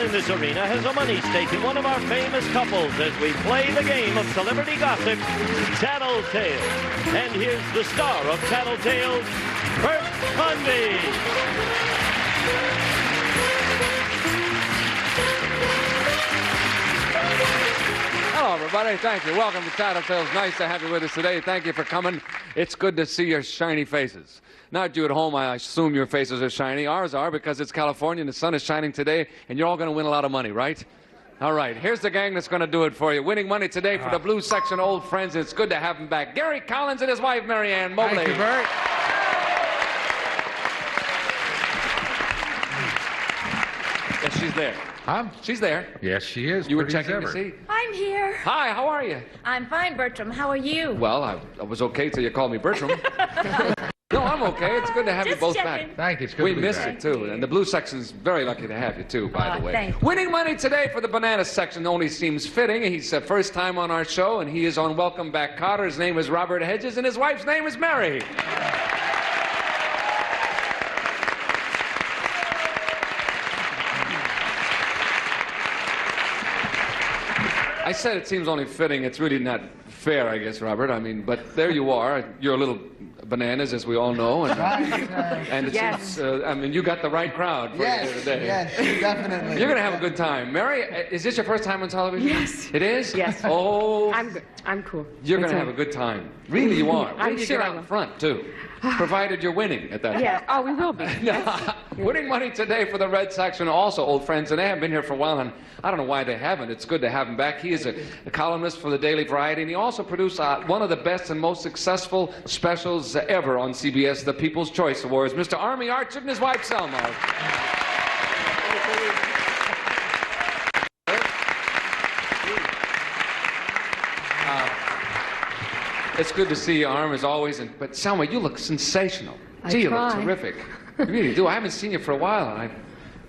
in this arena has a money stake in one of our famous couples as we play the game of celebrity gossip, Tattletales. And here's the star of Tattletales, Bert Bundy. Hello, everybody. Thank you. Welcome to Tattletales. Nice to have you with us today. Thank you for coming. It's good to see your shiny faces. Not you at home. I assume your faces are shiny. Ours are, because it's California and the sun is shining today, and you're all going to win a lot of money, right? All right. Here's the gang that's going to do it for you. Winning money today for the Blue Section Old Friends. It's good to have them back. Gary Collins and his wife, Marianne Mobley. Thank you, Bert. Yes, she's there. Huh? She's there. Yes, she is. You were Pretty as checking to ever. see? I'm here. Hi, how are you? I'm fine, Bertram. How are you? Well, I was okay till you called me Bertram. No, I'm okay. It's good to have you Just both checking. back. Thank you. It's good We to be missed back. it, too. And the Blue Section's very lucky to have you, too, by the way. thank you. Winning money today for the Banana Section only seems fitting. He's first time on our show, and he is on Welcome Back, Kotter. His name is Robert Hegyes, and his wife's name is Mary. I said it seems only fitting. It's really not fair, I guess, Robert. I mean, but there you are. You're a little bananas, as we all know. And, and it seems, I mean, you got the right crowd for you here today. Yes, definitely. You're going to have a good time. Mary, is this your first time on television? Yes. It is? Yes. Oh. I'm good. I'm cool. You're going to That's have a good time. Really, you are. I'm Wait till you sure get I out will. in front, too. Provided you're winning at that Yeah. Oh, we will be. Winning money today for the Red Section, also old friends, and they haven't been here for a while, and I don't know why they haven't. It's good to have him back. He is a columnist for the Daily Variety, and he also produced one of the best and most successful specials ever on CBS, the People's Choice Awards. Mr. Army Archer and his wife, Selma. It's good to see you, Arm, as always. But Selma, you look sensational. Gee, you look try. terrific. You really do. I haven't seen you for a while, and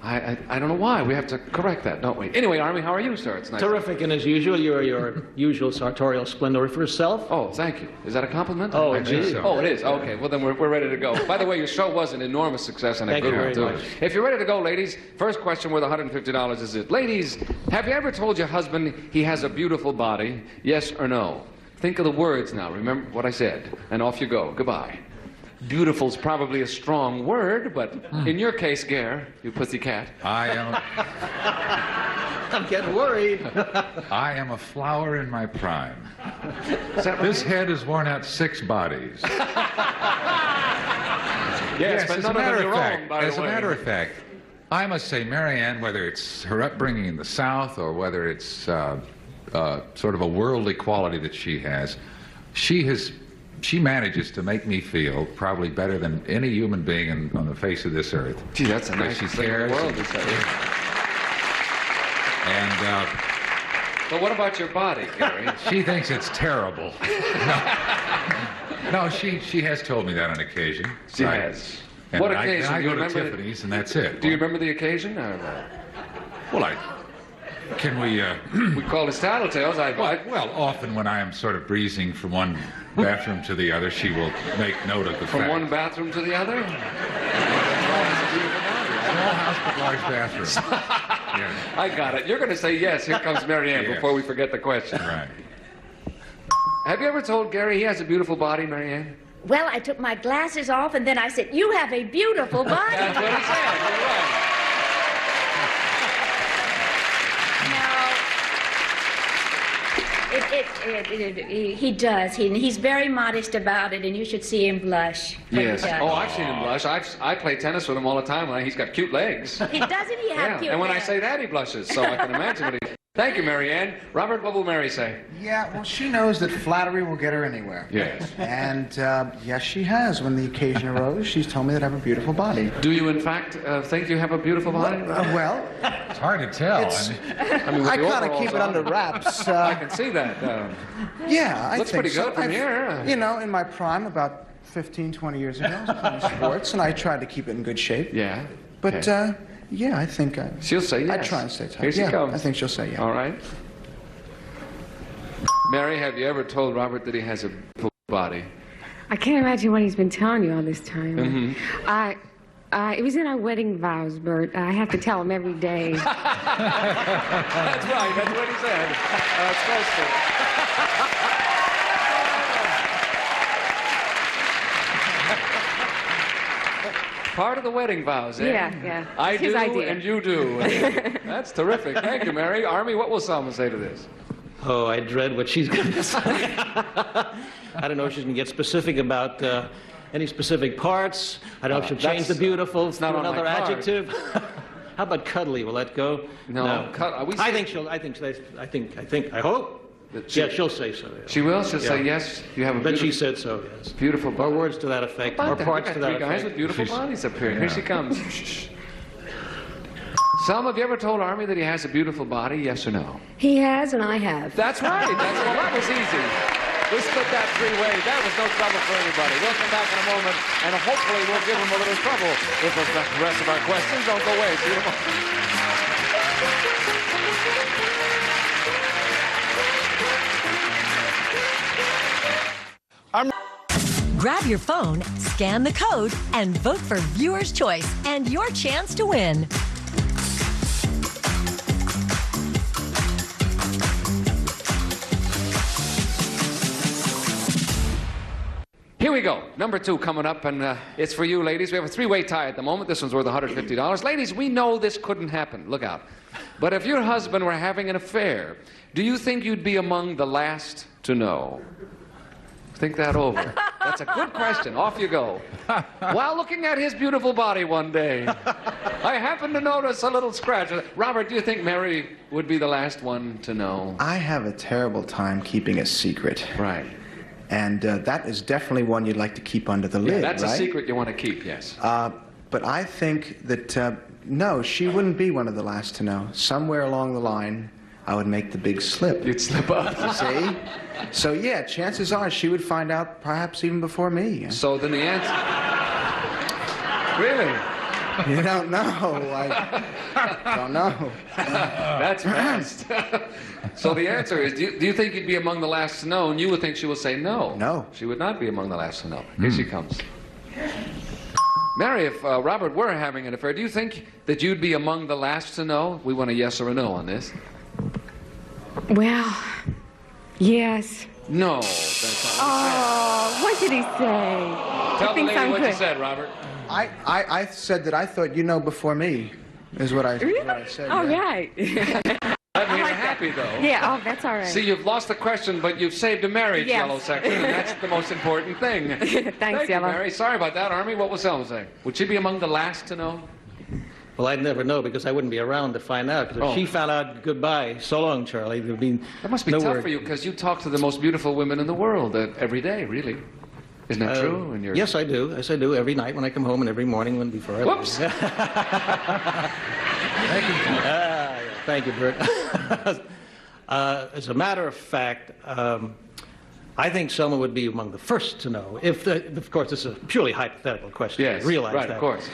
I don't know why. We have to correct that, don't we? Anyway, Army, how are you, sir? It's nice. Terrific, and as usual, you're your usual sartorial splendor for yourself. Oh, thank you. Is that a compliment? Oh, I think indeed. so. Oh, it is. Okay, well, then we're ready to go. By the way, your show was an enormous success and a Thank good you one, very too. much. If you're ready to go, ladies, first question worth $150 is it. Ladies, have you ever told your husband he has a beautiful body? Yes or no? Think of the words now. Remember what I said. And off you go. Goodbye. Beautiful's probably a strong word, but in your case, Gare, you pussycat. I I'm getting worried. am a flower in my prime. Is that right? This head has worn out 6 bodies. Yes, but as none a of matter them of your fact, own, by as the a way. matter of fact, I must say, Marianne, whether it's her upbringing in the South or whether it's sort of a worldly quality that she has, she manages to make me feel probably better than any human being on the face of this earth. Gee, that's a Because nice she thing in cares. the world to say. And But what about your body, Gary? she thinks it's terrible. No, she has told me that on occasion. She has. And What I occasion? I Do you go to remember? Tiffany's, and that's it. Do you remember the occasion? Or, Well, can we... we call it Tattletales. Well, often when I am sort of breezing from one bathroom to the other, she will make note of the From fact. one bathroom to the other? Small house but large bathroom. Yeah, I got it. You're going to say yes. Here comes Marianne Yes. before we forget the question. right. Have you ever told Gary he has a beautiful body, Marianne? Well, I took my glasses off and then I said, "You have a beautiful body." That's what he said. You're right. He does. He's very modest about it, and you should see him blush. when he Yes. does. Oh, I've seen him blush. I play tennis with him all the time. He's got cute legs. He doesn't he have cute And when I legs? say that, he blushes. So I can imagine what he... Thank you, Marianne. Robert, what will Mary say? Yeah, well, she knows that flattery will get her anywhere. Yes. And yes, she has. When the occasion arose, she's told me that I have a beautiful body. Do you, in fact, think you have a beautiful body? Well, It's hard to tell. it's, I mean, with I the kind of overalls keep it on. under wraps. I can see that. Yeah, I Looks think pretty so. good from I've- here. You know, in my prime, about 15, 20 years ago, I was playing sports, and I tried to keep it in good shape. Yeah. But, Okay. yeah, I think She'll say yes. I try and stay tight. Here she yeah, comes. I think she'll say yeah. All right. Mary, have you ever told Robert that he has a beautiful body? I can't imagine what he's been telling you all this time. Mm-hmm. It was in our wedding vows, Bert. I have to tell him every day. That's right. That's what he said. It's close to it. Part of the wedding vows, eh? Yeah. I It's his do, idea. and you do. That's terrific. Thank you, Mary. Army, what will Selma say to this? Oh, I dread what she's going to say. I don't know if she's going to get specific about any specific parts. I don't know if she'll change the beautiful to not on my another card. adjective. How about cuddly? Will that go? No. I hope. Yeah, she'll say so. Yeah. She will? She'll say, Yeah. yes, you have a But beautiful... she said so, yes. Beautiful Or body. words to that effect, How or about that? parts We to got that three guys effect. with beautiful bodies up here. Here Yeah. she comes. Shh. Selma, have you ever told Army that he has a beautiful body, yes or no? He has, and I have. That's right. Well, that was easy. We split that three ways. That was no trouble for anybody. We'll come back in a moment, and hopefully we'll give him a little trouble with the rest of our questions. Don't go away. See you tomorrow. Grab your phone, scan the code, and vote for Viewer's Choice and your chance to win. Here we go. Number 2 coming up, and it's for you, ladies. We have a three-way tie at the moment. This one's worth $150. Ladies, we know this couldn't happen. Look out. But if your husband were having an affair, do you think you'd be among the last to know? Think that over. That's a good question. Off you go. While looking at his beautiful body one day, I happened to notice a little scratch. Robert, do you think Mary would be the last one to know? I have a terrible time keeping a secret. Right. And that is definitely one you'd like to keep under the lid, That's right? a secret you want to keep, yes. But I think that, no, she wouldn't be one of the last to know. Somewhere along the line, I would make the big slip. You'd slip up. See? So, yeah, chances are she would find out perhaps even before me. So then the answer... Really? You don't know. I don't know. That's fast. So the answer is, do you think you'd be among the last to know? And you would think she will say no. No. She would not be among the last to know. Here she comes. Mary, if Robert were having an affair, do you think that you'd be among the last to know? We want a yes or a no on this. Well, yes. No. That's not Oh, what did he say? Tell the thinks lady I'm what you good. said, Robert. I said that I thought you know before me, is what I said. All yeah. right. That made her like happy, though. Yeah, that's all right. See, you've lost the question, but you've saved a marriage, Yes. Yellow Sector, and that's the most important thing. Thanks, you, Yellow. Mary. Sorry about that, Army. What will Selma say? Would she be among the last to know? Well, I'd never know because I wouldn't be around to find out. 'Cause if she found out, goodbye, so long, Charlie, there'd be That must be no tough word. for you, because you talk to the most beautiful women in the world every day, really. Isn't that true? And you're... Yes, I do. Yes, I do. Every night when I come home and every morning when before I leave. Whoops! Thank you, Bert. As a matter of fact, I think Selma would be among the first to know. Of course, this is a purely hypothetical question. Yes, I realize right, that. of course.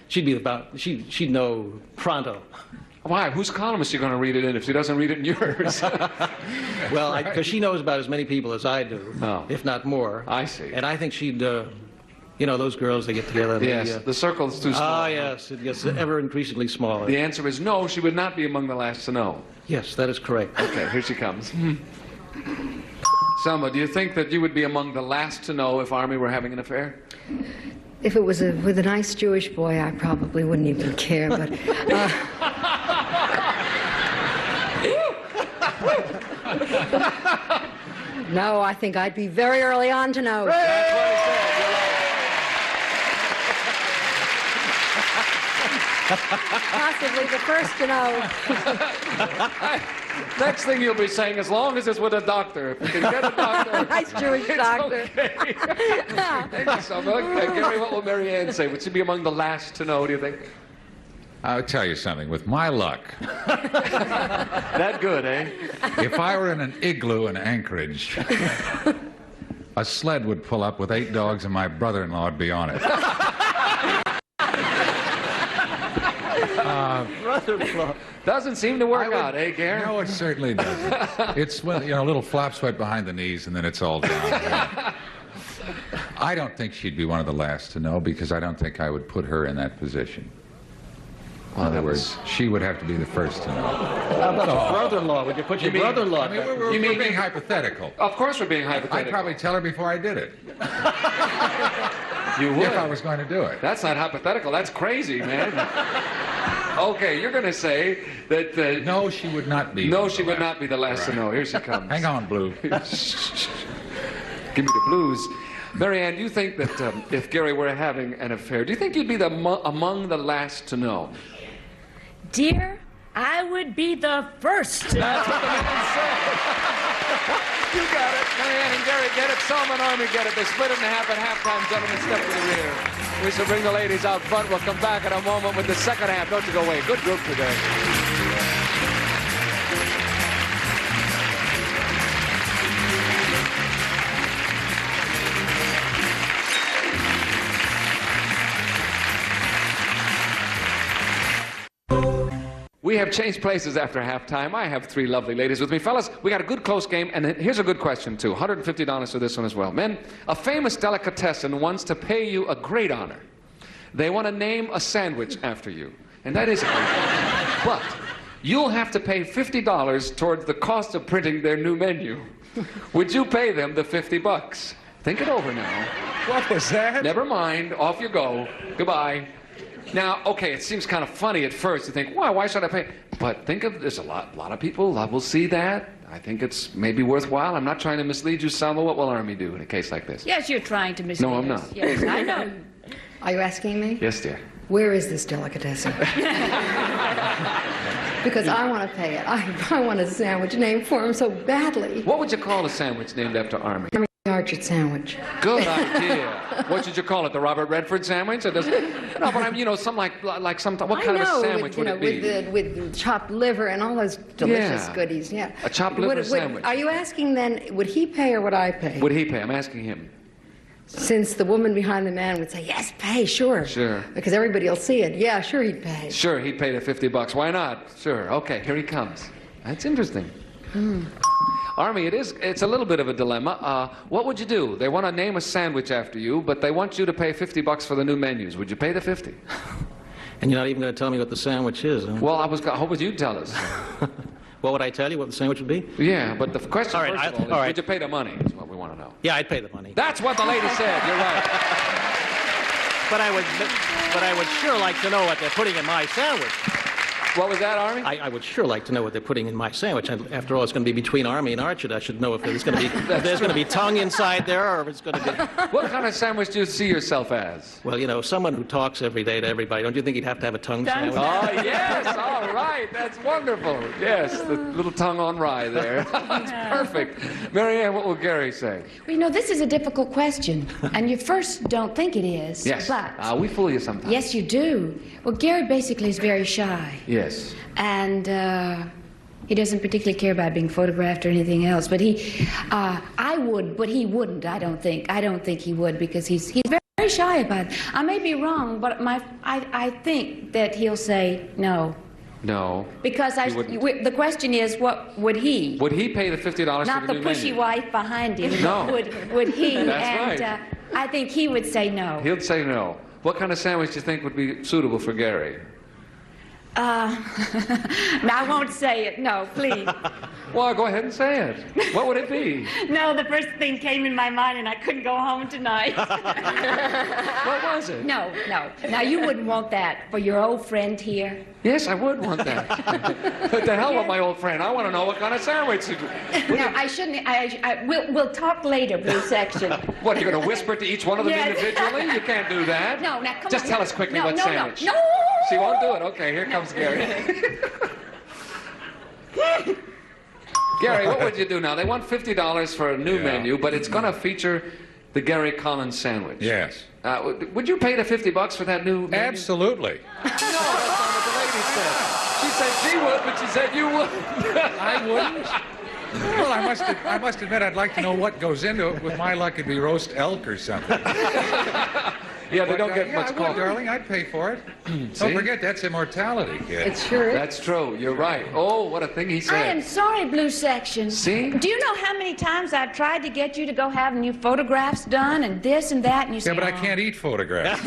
She'd know pronto. Why? Whose column is she going to read it in if she doesn't read it in yours? Well, because she knows about as many people as I do, Oh. if not more. I see. And I think she'd, you know, those girls, they get together. and Yes, the circle is too small. Ah, yes, it gets ever increasingly smaller. The answer is no, she would not be among the last to know. Yes, that is correct. Okay, here she comes. Selma, do you think that you would be among the last to know if Army were having an affair? If it was with a nice Jewish boy, I probably wouldn't even care, but... No, I think I'd be very early on to know. That's what I said. Possibly the first to know. Next thing you'll be saying, as long as it's with a doctor. If you can get a doctor. Nice Jewish it's doctor. Okay. Thank you, Selma. Gary, what will Mary Ann say? Would she be among the last to know, do you think? I'll tell you something. With my luck, That good, eh? if I were in an igloo in Anchorage, a sled would pull up with 8 dogs and my brother-in-law would be on it. Doesn't seem to work out, eh, Gary? No, it certainly doesn't. It's, well, you know, a little flop sweat behind the knees and then it's all down. I don't think she'd be one of the last to know because I don't think I would put her in that position. In other words, she would have to be the first to know. How about your brother-in-law? Would you put your brother-in-law? I mean, we're being hypothetical. Of course we're being hypothetical. I'd probably tell her before I did it. You would. If I was going to do it. That's not hypothetical. That's crazy, man. Okay, you're going to say that... no, she would not be. No, she would not be the last to know. Here she comes. Hang on, Blue. Give me the blues. Marianne, do you think that if Gary were having an affair, do you think you'd be among the last to know? Dear, I would be the first. That's what the man said. You got it. Marianne and Gary get it. Selma and Army get it. They split it in half at halftime. Gentlemen, step to the rear. We shall bring the ladies out front. We'll come back in a moment with the second half. Don't you go away. Good group today. We have changed places after halftime. I have three lovely ladies with me. Fellas, we got a good close game, and here's a good question, too. $150 for this one as well. Men, a famous delicatessen wants to pay you a great honor. They want to name a sandwich after you, and that is a great honor. But you'll have to pay $50 towards the cost of printing their new menu. Would you pay them the $50? Think it over now. What was that? Never mind. Off you go. Goodbye. Now, okay, it seems kind of funny at first to think, why should I pay? But think of, there's a lot of people that will see that. I think it's maybe worthwhile. I'm not trying to mislead you, Selma. What will Army do in a case like this? Yes, you're trying to mislead No, I'm us. not. Yes, I know. Are you asking me? Yes, dear. Where is this delicatessen? Because I want to pay it. I want a sandwich named for him so badly. What would you call a sandwich named after Army? Archer sandwich. Good idea. What should you call it? The Robert Redford sandwich? Or does, no, but I'm, some like some. What kind of a sandwich would it be? With chopped liver and all those delicious Yeah. goodies. Yeah. A chopped liver sandwich. Are you asking then? Would he pay or would I pay? Would he pay? I'm asking him. Since the woman behind the man would say, yes, pay, sure. Sure. Because everybody will see it. Yeah, sure he'd pay. Sure, he'd pay the $50. Why not? Sure. Okay, here he comes. That's interesting. Army, it's a little bit of a dilemma. What would you do? They want to name a sandwich after you, but they want you to pay $50 for the new menus. Would you pay the $50? And you're not even going to tell me what the sandwich is, huh? Well, I was hoping you'd tell us. What would I tell you what the sandwich would be? Yeah, but the question All right, first of all is, would you pay the money? Is what we want to know. Yeah, I'd pay the money. That's what the lady said. You're right. But I would sure like to know what they're putting in my sandwich. What was that, Army? I would sure like to know what they're putting in my sandwich. After all, it's going to be between Army and Archer. I should know if there's going to be tongue inside there, or if it's going to be. What kind of sandwich do you see yourself as? Well, someone who talks every day to everybody. Don't you think he'd have to have a tongue sandwich? Oh yes, all right, that's wonderful. Yes, the little tongue on rye there. That's perfect. Marianne, what will Gary say? Well, this is a difficult question, and you first don't think it is. Yes. But We fool you sometimes. yes, you do. Well, Gary basically is very shy. Yes. And he doesn't particularly care about being photographed or anything else. But I would, but he wouldn't. I don't think he would, because he's very shy about it. I may be wrong, but I think that he'll say no. No. Because the question is, what would he? Would he pay the $50 Not for the the new pushy menu? wife behind him. No. Would he? That's right. I think he would say no. He'll say no. What kind of sandwich do you think would be suitable for Gary? No, I won't say it. No, please. Well, go ahead and say it. What would it be? No, the first thing came in my mind, and I couldn't go home tonight. What was it? No. Now, you wouldn't want that for your old friend here. Yes, I would want that. But the hell with my old friend. I want to know what kind of sandwich. No, I shouldn't. We'll talk later, Blue Section. What, you're going to whisper to each one of them Yes. individually? You can't do that. No, now, come on. Just tell us quickly what sandwich. No. She won't do it. Okay, here comes Gary. Gary, what would you do now? They want $50 for a new menu, but it's going to feature the Gary Collins sandwich. Yes. Would you pay the $50 for that new menu? Absolutely. No, that's not what the lady said. She said she would, but she said you would. I wouldn't. Well, I must admit, I'd like to know what goes into it. With my luck, it'd be roast elk or something. Yeah, they don't But, get yeah, much I would, coffee. darling. I'd pay for it. Don't See? forget, that's immortality, kid. It sure is. That's true. You're right. Oh, what a thing he I am said. sorry, Blue Section. See? Do you know how many times I've tried to get you to go have new photographs done and this and that, and you say, Yeah, but I "Oh." can't eat photographs.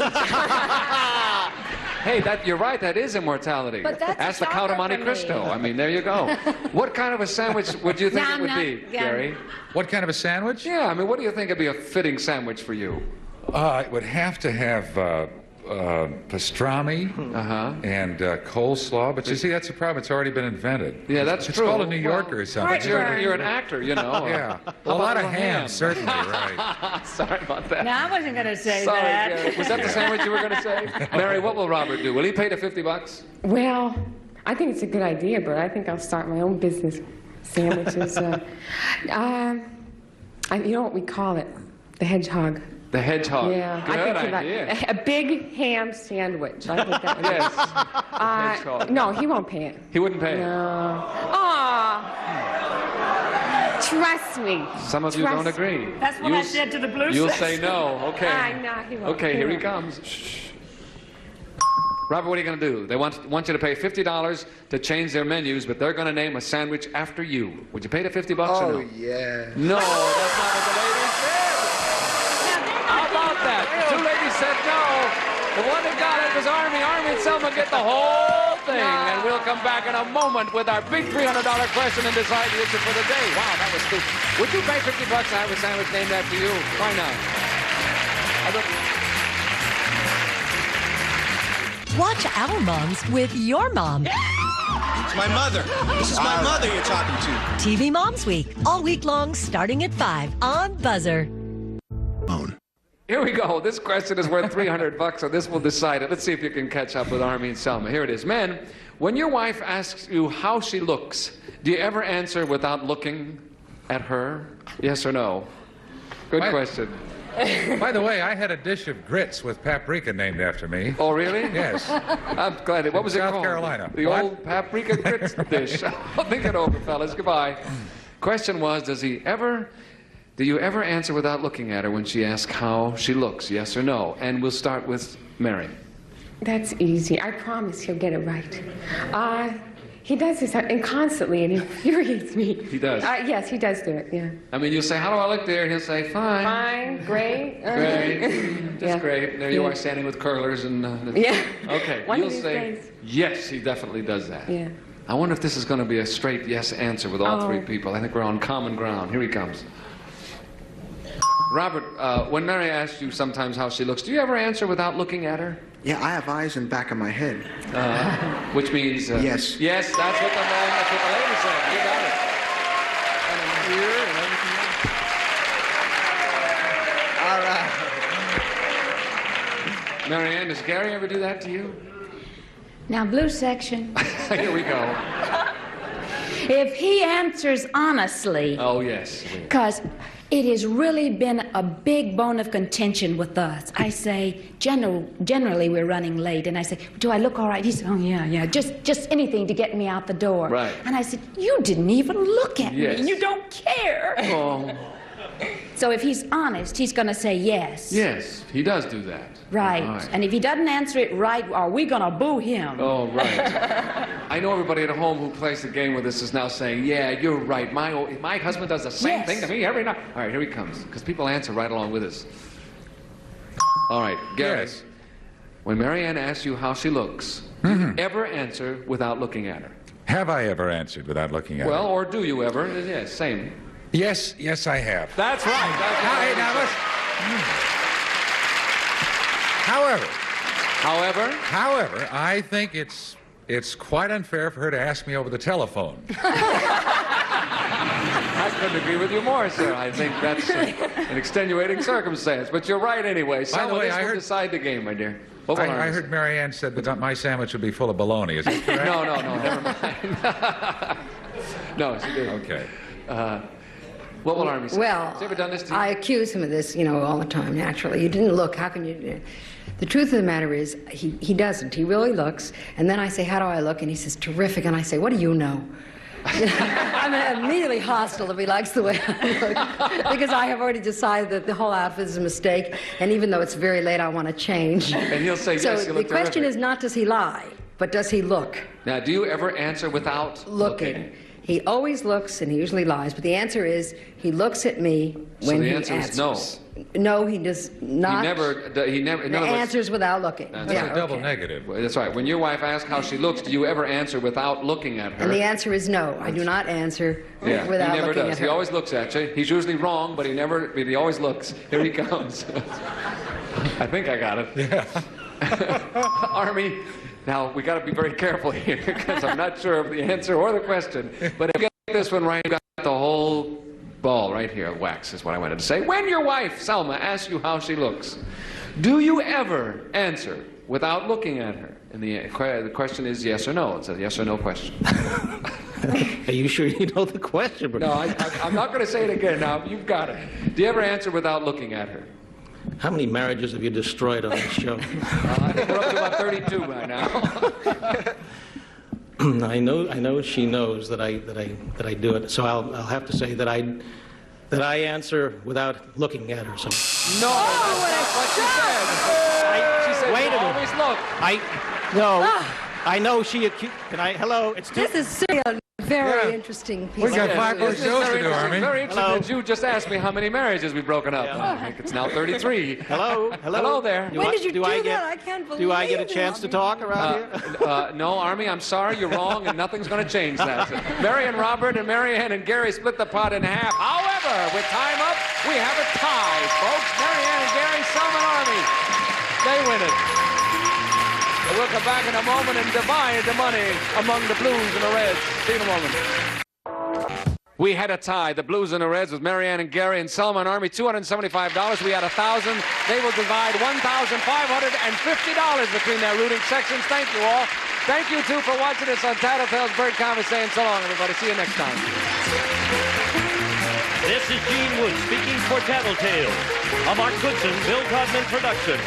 Hey, you're right. That is immortality. But that's Ask the a Count of shocker Monte for me. Cristo. I mean, there you go. What kind of a sandwich would you think No, it would I'm be, not- Gary? What kind of a sandwich? Yeah, I mean, what do you think would be a fitting sandwich for you? It would have to have pastrami and coleslaw. But you see, that's the problem. It's already been invented. Yeah, that's it's true. called a New Well, Yorker or something. But you're an actor, you know. Yeah. How A lot about of ham, certainly, right. Sorry about that. No, I wasn't going to say Sorry, that. Gary. Was that the sandwich you were going to say? Mary, what will Robert do? Will he pay the $50? Well, I think it's a good idea, but I think I'll start my own business. Sandwiches. You know what we call it? The hedgehog. The hedgehog. Yeah. Good I think idea. a big ham sandwich. I think that would Yes. hedgehog. No, he won't pay it. He wouldn't pay. No. Aw. Trust me. Some of you don't agree. That's what I said to the Blue You'll Section. say no. Okay. I know he won't. Okay, here he won't. comes. Shh. Robert, what are you going to do? They want you to pay $50 to change their menus, but they're going to name a sandwich after you. Would you pay the $50 or Oh, no? yeah. No, that's not what the lady said. How about that? The two ladies said no. The one that got it was Army. Army and Selma get the whole thing. And we'll come back in a moment with our big $300 question and decide the issue for the day. Wow, that was stupid. Would you pay $50 to have a sandwich named after you? Why not? Watch our moms with your mom. It's my mother. This is my mother you're talking to. TV Moms Week, all week long, starting at 5 on Buzzer. Here we go. This question is worth $300, so this will decide it. Let's see if you can catch up with Army and Selma. Here it is. Men, when your wife asks you how she looks, do you ever answer without looking at her? Yes or no? Good question. By the way, I had a dish of grits with paprika named after me. Oh, really? Yes. I'm glad. What was it South called? Carolina. The What? old paprika grits dish. Think it over, fellas. Goodbye. Question was, do you ever answer without looking at her when she asks how she looks? Yes or no? And we'll start with Mary. That's easy. I promise he'll get it right. He does this and constantly, and he infuriates me. He does? Yes, he does do it, yeah. I mean, you'll say, how do I look there? And he'll say, fine. Fine, great. Great. Just Yeah. great. There you Yeah. are standing with curlers and... Yeah. Okay. One of You'll these say, days. yes, he definitely does that. Yeah. I wonder if this is going to be a straight yes answer with all Oh. three people. I think we're on common ground. Here he comes. Robert, when Mary asks you sometimes how she looks, do you ever answer without looking at her? Yeah, I have eyes in the back of my head. Which means... Yes. Yes, that's what the lady said. You got it. And an ear and everything else. All right. Marianne, does Gary ever do that to you? Now, Blue Section, Here we go. if he answers honestly, Oh, yes. because it has really been a big bone of contention with us. I say, generally we're running late, and I say, do I look all right? He said, oh, yeah, just anything to get me out the door. Right. And I said, you didn't even look at Yes. me. You don't care. Oh, So if he's honest, he's going to say yes. yes, he does do that. Right. All right. And if he doesn't answer it right, are we going to boo him? Oh, right. I know everybody at home who plays the game with us is now saying, yeah, you're right. My husband does the same Yes. thing to me every night. All right, here he comes, because people answer right along with us. All right, Gary. Yes. When Marianne asks you how she looks, do you ever answer without looking at her? Have I ever answered without looking at Well, her? or do you ever? Yes, same. Yes, I have. That's right. That's Now, what hey, I now, said. listen. However, However, I think it's quite unfair for her to ask me over the telephone. I couldn't agree with you more, sir. I think that's an extenuating circumstance. But you're right anyway. By the way, this I will heard- decide the game, my dear. What will I Army heard say? Marianne said that my sandwich would be full of bologna. Is that correct? No, never mind. No, she didn't. Okay. What will Army say? Well, Has he ever done this to you? I accuse him of this, all the time, naturally. You didn't look. How can you? The truth of the matter is, he doesn't. He really looks. And then I say, how do I look? And he says, terrific. And I say, what do you know? I'm immediately hostile if he likes the way I look, because I have already decided that the whole outfit is a mistake, and even though it's very late, I want to change. And he'll say, so yes, you look the question terrific. is not does he lie, but does he look? Now, do you ever answer without Looking. He always looks, and he usually lies, but the answer is he looks at me when he answers. So the answer is no. No, he does not. He never, in other words, answers without looking. That's a double negative. That's right. When your wife asks how she looks, do you ever answer without looking at her? And the answer is no. I do not answer without looking at her. He never does. He always looks at you. He's usually wrong, but he always looks. Here he comes. I think I got it. Yeah. Army, now we got to be very careful here because I'm not sure of the answer or the question. But if you get this one right, you got the whole ball right here. Wax is what I wanted to say. When your wife, Selma, asks you how she looks, do you ever answer without looking at her? And the question is yes or no. It's a yes or no question. Are you sure you know the question? No, I'm not going to say it again now. You've got it. Do you ever answer without looking at her? How many marriages have you destroyed on this show? I think we're up to about 32 by now. I know she knows that I do it. So I'll have to say that I answer without looking at her. So. No, that's what she said. She said wait a minute. Always look. I know she. Can I? Hello. It's too. This is still a very interesting piece. We got 5 more shows to do, Army. Very interesting that you just asked me how many marriages we've broken up. Yeah. I think it's now 33. Hello. Hello there. When did you do that? I can't believe it. Do I get a chance to talk around here? No, Army, I'm sorry. You're wrong, and nothing's going to change that. Mary and Robert and Mary Ann and Gary split the pot in half. However, with time up, we have a tie, folks. Mary Ann and Gary, Selma and Army. They win it. We'll come back in a moment and divide the money among the Blues and the Reds. See you in a moment. We had a tie, the Blues and the Reds, with Mary Ann and Gary and Selma and Army, $275. We had 1,000. They will divide $1,550 between their rooting sections. Thank you all. Thank you, too, for watching us on Tattletales. Bert Convey saying so long, everybody. See you next time. This is Gene Wood speaking for Tattletales, a Mark Goodson, Bill Codman production.